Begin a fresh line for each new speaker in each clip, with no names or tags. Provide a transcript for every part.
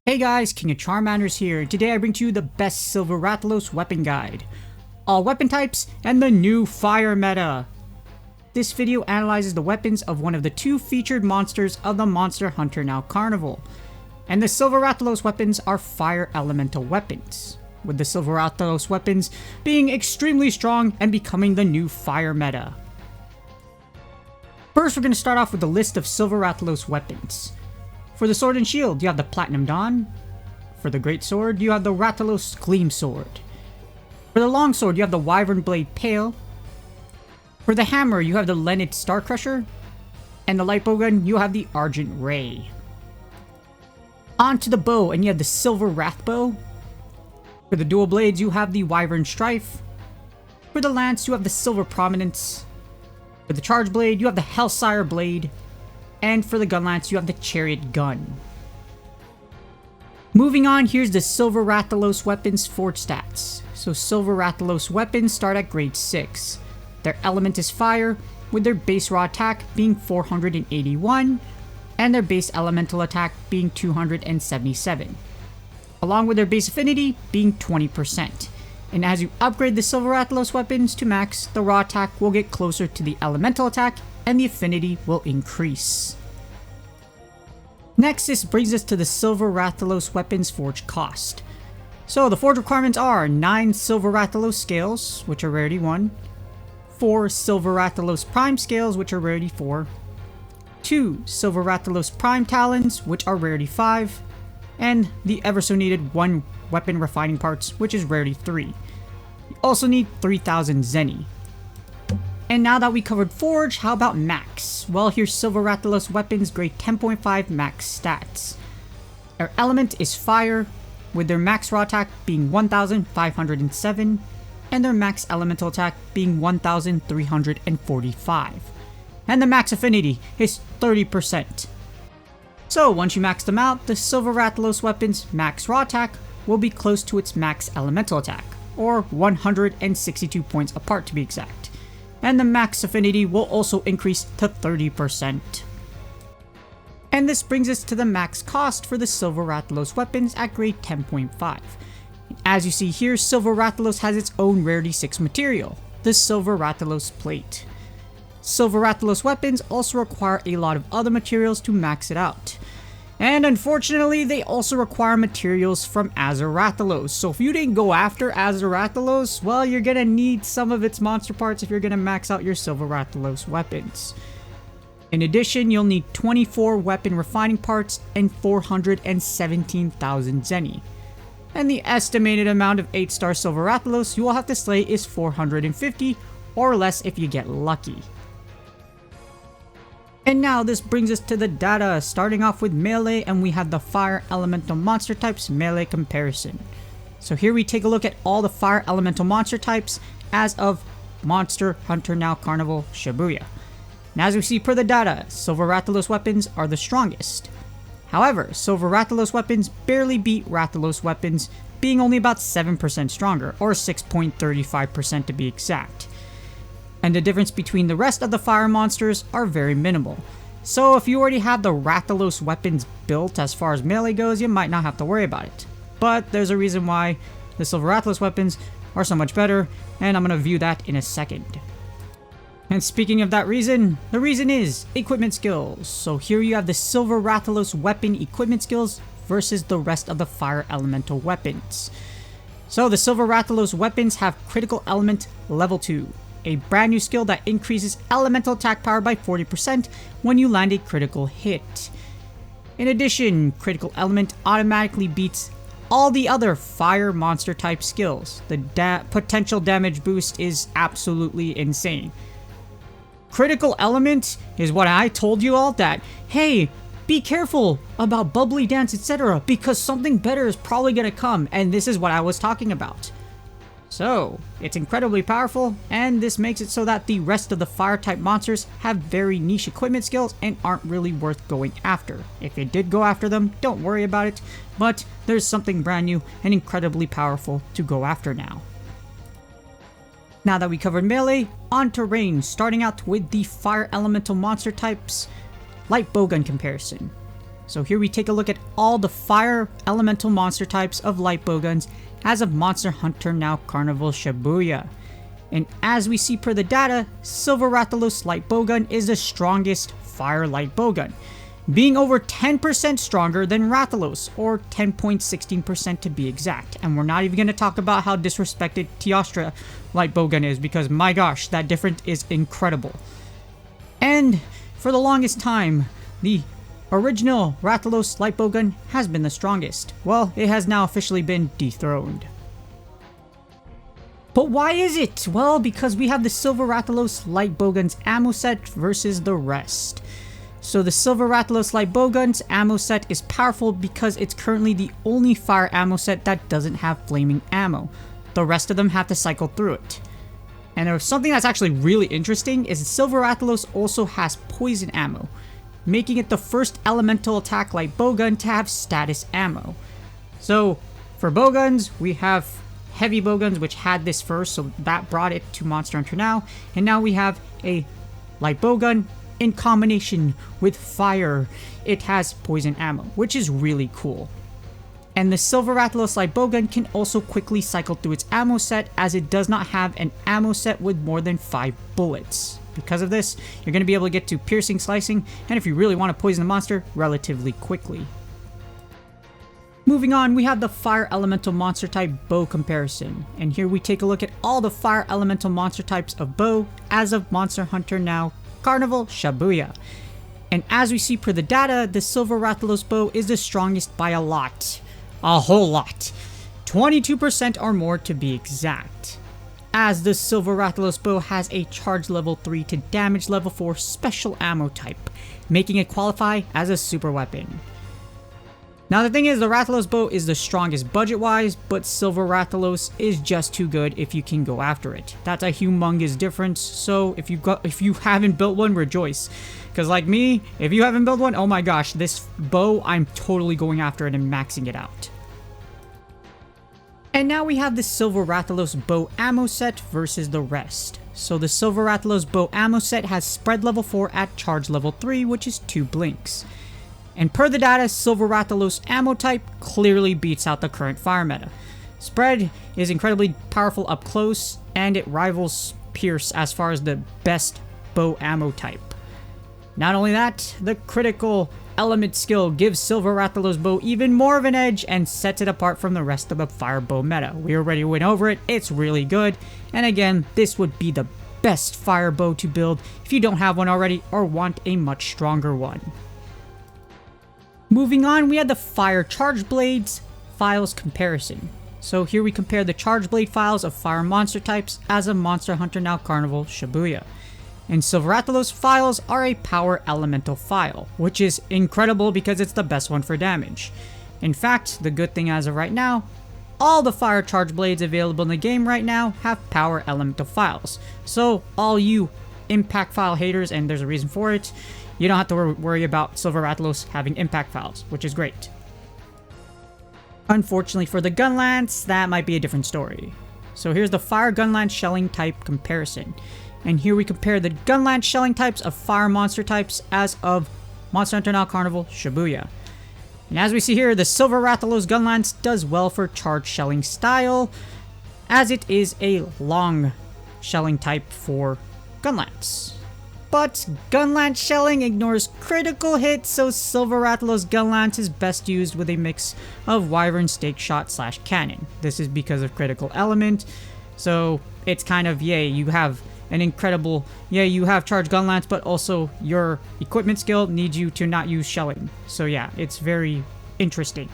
Hey guys, King of Charmanders here, and today I bring to you the best Silver Rathalos weapon guide. All weapon types and the new fire meta. This video analyzes the weapons of one of the two featured monsters of the Monster Hunter Now Carnival. And the Silver Rathalos weapons are fire elemental weapons, with the Silver Rathalos weapons being extremely strong and becoming the new fire meta. First, we're going to start off with the list of Silver Rathalos weapons. For the sword and shield, you have the Platinum Dawn. For the great sword, you have the Rathalos Gleam Sword. For the long sword, you have the Wyvern Blade Pale. For the hammer, you have the Leonid Star Crusher. And the light bowgun, you have the Argent Ray. On to the bow, and you have the Silver Rathbow. For the dual blades, you have the Wyvern Strife. For the lance, you have the Silver Prominence. For the charge blade, you have the Hellsire Blade. And for the Gunlance, you have the Chariot Gun. Moving on, here's the Silver Rathalos Weapons Forge stats. So Silver Rathalos Weapons start at grade 6. Their element is fire, with their base raw attack being 481, and their base elemental attack being 277, along with their base affinity being 20%. And as you upgrade the Silver Rathalos Weapons to max, the raw attack will get closer to the elemental attack, and the affinity will increase. Next, this brings us to the Silver Rathalos Weapons Forge cost. So the forge requirements are 9 Silver Rathalos Scales, which are rarity 1, 4 Silver Rathalos Prime Scales, which are rarity 4, 2 Silver Rathalos Prime Talons, which are rarity 5, and the ever so needed 1 Weapon Refining Parts, which is rarity 3. You also need 3000 Zenny. And now that we covered Forge, how about Max? Well, here's Silver Rathalos Weapons grade 10.5 max stats. Their element is fire, with their max raw attack being 1507, and their max elemental attack being 1345. And the max affinity is 30%. So once you max them out, the Silver Rathalos Weapons max raw attack will be close to its max elemental attack, or 162 points apart to be exact. And the max affinity will also increase to 30%. And this brings us to the max cost for the Silver Rathalos Weapons at grade 10.5. As you see here, Silver Rathalos has its own rarity 6 material, the Silver Rathalos Plate. Silver Rathalos Weapons also require a lot of other materials to max it out. And unfortunately, they also require materials from Azer Rathalos. So if you didn't go after Azer Rathalos, well, you're gonna need some of its monster parts if you're gonna max out your Silver Rathalos weapons. In addition, you'll need 24 weapon refining parts and 417,000 Zenny. And the estimated amount of 8-star Silver Rathalos you will have to slay is 450 or less if you get lucky. And now this brings us to the data, starting off with melee, and we have the fire elemental monster types melee comparison. So here we take a look at all the fire elemental monster types as of Monster Hunter Now Carnival Shibuya. And as we see per the data, Silver Rathalos Weapons are the strongest. However, Silver Rathalos Weapons barely beat Rathalos Weapons, being only about 7% stronger, or 6.35% to be exact. And the difference between the rest of the fire monsters are very minimal. So if you already have the Rathalos Weapons built as far as melee goes, you might not have to worry about it. But there's a reason why the Silver Rathalos Weapons are so much better, and I'm going to view that in a second. And speaking of that reason, the reason is equipment skills. So here you have the Silver Rathalos Weapon equipment skills versus the rest of the fire elemental weapons. So the Silver Rathalos Weapons have critical element level 2. A brand new skill that increases elemental attack power by 40% when you land a critical hit. In addition, critical element automatically beats all the other fire monster type skills. The potential damage boost is absolutely insane. Critical element is what I told you all that, hey, be careful about bubbly dance, etc., because something better is probably gonna come, and this is what I was talking about. So, it's incredibly powerful, and this makes it so that the rest of the fire-type monsters have very niche equipment skills and aren't really worth going after. If you did go after them, don't worry about it, but there's something brand new and incredibly powerful to go after now. Now that we covered melee, on to range, starting out with the fire elemental monster types, light bowgun comparison. So here we take a look at all the fire elemental monster types of light bowguns as of Monster Hunter Now Carnival Shibuya. And as we see per the data, Silver Rathalos Light Bowgun is the strongest fire light bowgun, being over 10% stronger than Rathalos, or 10.16% to be exact. And we're not even going to talk about how disrespected Teostra Light Bowgun is, because my gosh, that difference is incredible. And for the longest time, the original Rathalos Light Bowgun has been the strongest. Well, it has now officially been dethroned. But why is it? Well, because we have the Silver Rathalos Light Bowgun's ammo set versus the rest. So the Silver Rathalos Light Bowgun's ammo set is powerful because it's currently the only fire ammo set that doesn't have flaming ammo. The rest of them have to cycle through it. And there's something that's actually really interesting is Silver Rathalos also has poison ammo, making it the first elemental attack light bowgun to have status ammo. So for bowguns, we have heavy bowguns which had this first, so that brought it to Monster Hunter Now. And now we have a light bowgun in combination with fire. It has poison ammo, which is really cool. And the Silver Rathalos Light Bowgun can also quickly cycle through its ammo set, as it does not have an ammo set with more than 5 bullets. Because of this, you're going to be able to get to piercing, slicing, and if you really want to poison the monster, relatively quickly. Moving on, we have the fire elemental monster type bow comparison. And here we take a look at all the fire elemental monster types of bow as of Monster Hunter Now Carnival Shibuya. And as we see per the data, the Silver Rathalos bow is the strongest by a lot. A whole lot. 22% or more to be exact. As the Silver Rathalos bow has a charge level 3 to damage level 4 special ammo type, making it qualify as a super weapon. Now the thing is, the Rathalos bow is the strongest budget wise, but Silver Rathalos is just too good if you can go after it. That's a humongous difference, so if you haven't built one, rejoice. Because like me, if you haven't built one, oh my gosh, this bow, I'm totally going after it and maxing it out. And now we have the Silver Rathalos Bow Ammo set versus the rest. So the Silver Rathalos Bow Ammo set has spread level 4 at charge level 3, which is 2 blinks. And per the data, Silver Rathalos ammo type clearly beats out the current fire meta. Spread is incredibly powerful up close, and it rivals Pierce as far as the best bow ammo type. Not only that, the critical element skill gives Silver Rathalos bow even more of an edge and sets it apart from the rest of the fire bow meta. We already went over it, it's really good, and again, this would be the best fire bow to build if you don't have one already or want a much stronger one. Moving on, we had the Fire Charge Blades Phials comparison. So here we compare the Charge Blade Phials of fire monster types as of Monster Hunter Now Carnival Shibuya. And Silver Rathalos Phials are a power elemental phial, which is incredible because it's the best one for damage. In fact, the good thing as of right now, all the fire charge blades available in the game right now have power elemental phials. So all you impact phial haters, and there's a reason for it, you don't have to worry about Silver Rathalos having impact phials, which is great. Unfortunately for the Gunlance, that might be a different story. So here's the Fire Gunlance Shelling type comparison. And here we compare the Gunlance Shelling types of fire monster types as of Monster Hunter Now Carnival Shibuya. And as we see here, the Silver Rathalos Gunlance does well for charge shelling style, as it is a long shelling type for Gunlance. But Gunlance shelling ignores critical hits, so Silver Rathalos Gunlance is best used with a mix of Wyvern Stake Shot / Cannon. This is because of critical element, so it's kind of, yay, you have an incredible, yeah, you have charge Gunlance, but also your equipment skill needs you to not use shelling. So yeah, it's very interesting.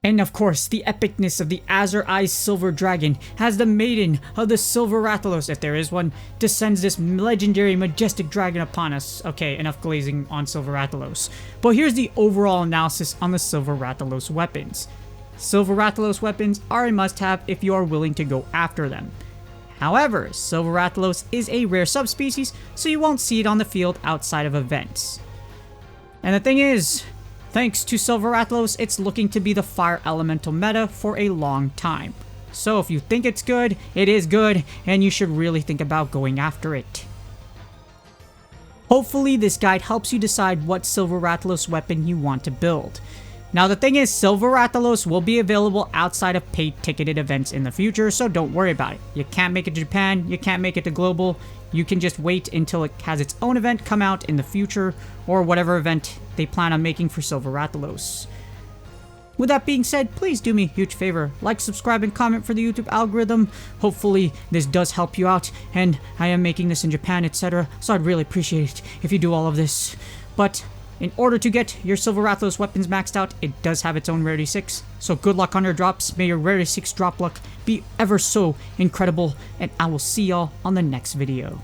And of course, the epicness of the Azure Eyes Silver Dragon has the Maiden of the Silver Rathalos, if there is one, descends this legendary majestic dragon upon us. Okay, enough glazing on Silver Rathalos. But here's the overall analysis on the Silver Rathalos weapons. Silver Rathalos weapons are a must-have if you are willing to go after them. However, Silver Rathalos is a rare subspecies, so you won't see it on the field outside of events. And the thing is, thanks to Silver Rathalos, it's looking to be the fire elemental meta for a long time. So if you think it's good, it is good, and you should really think about going after it. Hopefully this guide helps you decide what Silver Rathalos weapon you want to build. Now the thing is, Silver Rathalos will be available outside of paid ticketed events in the future, so don't worry about it. You can't make it to Japan, you can't make it to Global, you can just wait until it has its own event come out in the future, or whatever event they plan on making for Silver Rathalos. With that being said, please do me a huge favor, like, subscribe, and comment for the YouTube algorithm. Hopefully this does help you out, and I am making this in Japan, etc., so I'd really appreciate it if you do all of this. But in order to get your Silver Rathalos weapons maxed out, it does have its own Rarity 6. So good luck on your drops. May your Rarity 6 drop luck be ever so incredible. And I will see y'all on the next video.